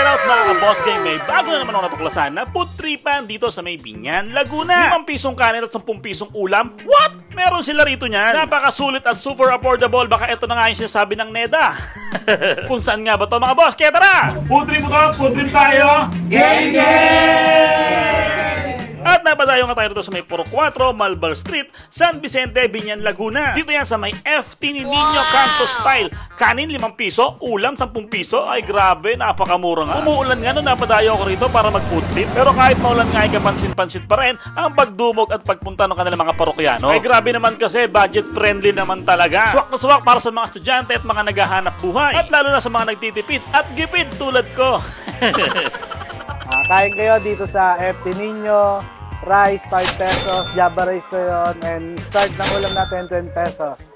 shoutout mga ka-boss gang, may bago na naman ako natuklasan na food tripan dito sa may Binyan, Laguna. 5 pisong kanin at 10 pisong ulam. What? Meron sila rito niyan. Napakasulit at super affordable. Baka ito na nga yung sinasabi ng NEDA. Kung saan nga ba to mga boss? Kaya tara! Food trip mo to? Food trip tayo? Gang gang! At napadayo nga tayo dito sa may Puro 4, Malvar Street, San Vicente, Binyan, Laguna. Dito yan sa may FT ni Nino Canto Style. Kanin 5 piso, ulam 10 piso. Ay grabe, napakamura nga. Umuulan nga nung napadayo ako rito para mag-food trip. Pero kahit maulan nga ay kapansin-pansin pa rin ang pagdumog at pagpunta ng kanilang mga parokyano. Ay grabe naman kasi, budget friendly naman talaga. Swak na swak para sa mga estudyante at mga naghahanap buhay. At lalo na sa mga nagtitipid at gipid tulad ko. Kain kayo dito sa FT Nino, rice 5 pesos, Java rice na yun, and start ng ulam natin 20 pesos.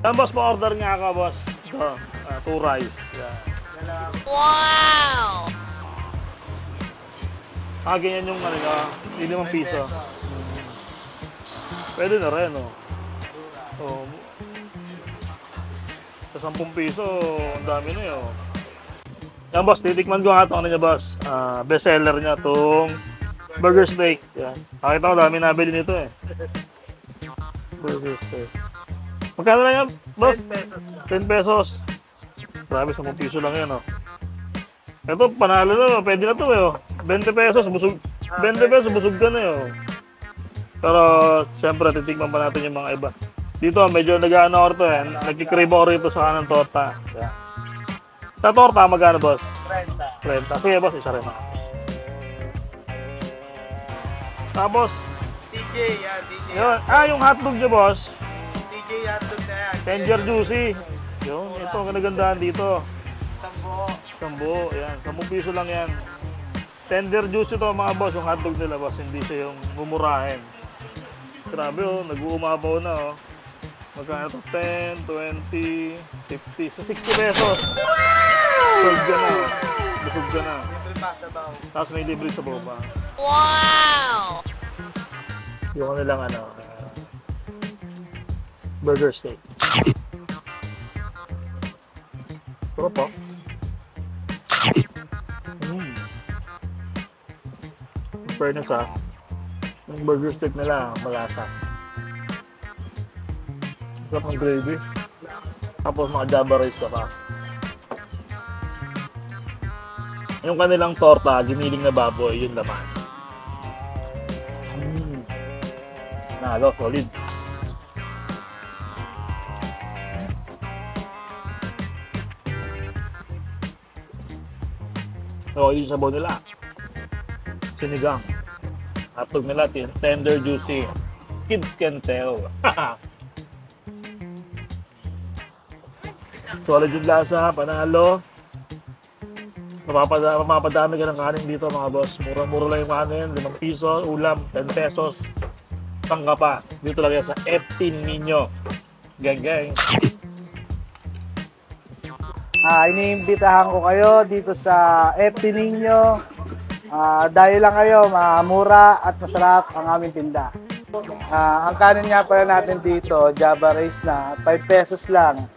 Boss, pa-order nga ako, boss. Ito, 2 rice. Yeah. Wow! Ganyan yung ano, 5 piso. Pwede na rin, oh. Sa 10 piso, ang dami na yun. Yan boss, titikman ko nga ito ano niya boss. Best seller niya itong burger steak. Yan. Nakita ko dami nabili nito eh. Burger steak. Magkano na yan boss? 10 pesos lang. 10 pesos. Grabe, 10 piso lang yan oh. Ito, panalo na, pwede na ito eh oh. 20 pesos, busog. 20 pesos, busog ka na eh oh. Pero, siyempre, titikman pa natin yung mga iba. Dito, medyo nag-ano ako rito eh. Nagkikrib ako rito sa kanang torta. Yan. Sa torta, magkano boss? 30. 30. Sige boss, isa rin ako. Tapos, TJ, yan, TJ. yun. Yung hotdog niya boss. TJ hotdog na yan. Tender juicy. Yun, ito, kanagandaan dito. Sambo. Yan, 10 piso lang yan. Tender juicy ito mga boss, yung hotdog nila boss, hindi siya yung mumurahin. Grabe oh, nag-uumabaw na oh. Magkano ito? 10, 20, 50, sa 60 pesos. Busog ka na. Busog ka na. Libre pa sa baw. Tapos may libre sa baba. Wow! Yung nilang ano, burger steak. Pero po. Fairness ha. Yung burger steak nila, malasa. Sarap ng gravy. Tapos mga Java rice ka pa. Yung kanilang torta, giniling na baboy, yun laman. Nalo, solid. So, yung sabaw nila. Sinigang. Hotdog nila, tender, juicy. Kids can tell. Solid yung lasa, panalo. Mapapadami ka ng kanin dito mga boss. Mura-mura lang yung kanin, 5 piso, ulam, 10 pesos. Tangka pa. Dito lang yan sa FT Nino. Gang. Iniimbitahan ko kayo dito sa FT Nino. Dahil lang kayo, mura at masarap ang aming tinda. Ang kanin nga pala natin dito, Java rice na, 5 pesos lang.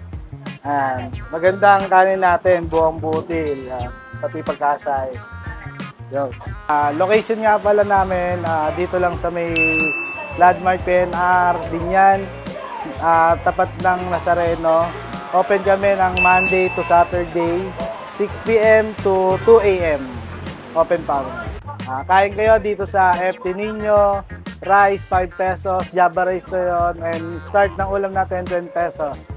Maganda ang kanin natin, buong butil, pati pagkasay. Location nga pala namin, dito lang sa may Landmark PNR, Binyan, tapat ng Nazareno. Open kami ng Monday to Saturday, 6 p.m. to 2 a.m. Open pa. Kain kayo dito sa FT Nino, rice 5 pesos, Java rice na yun, and start ng ulam natin 20 pesos.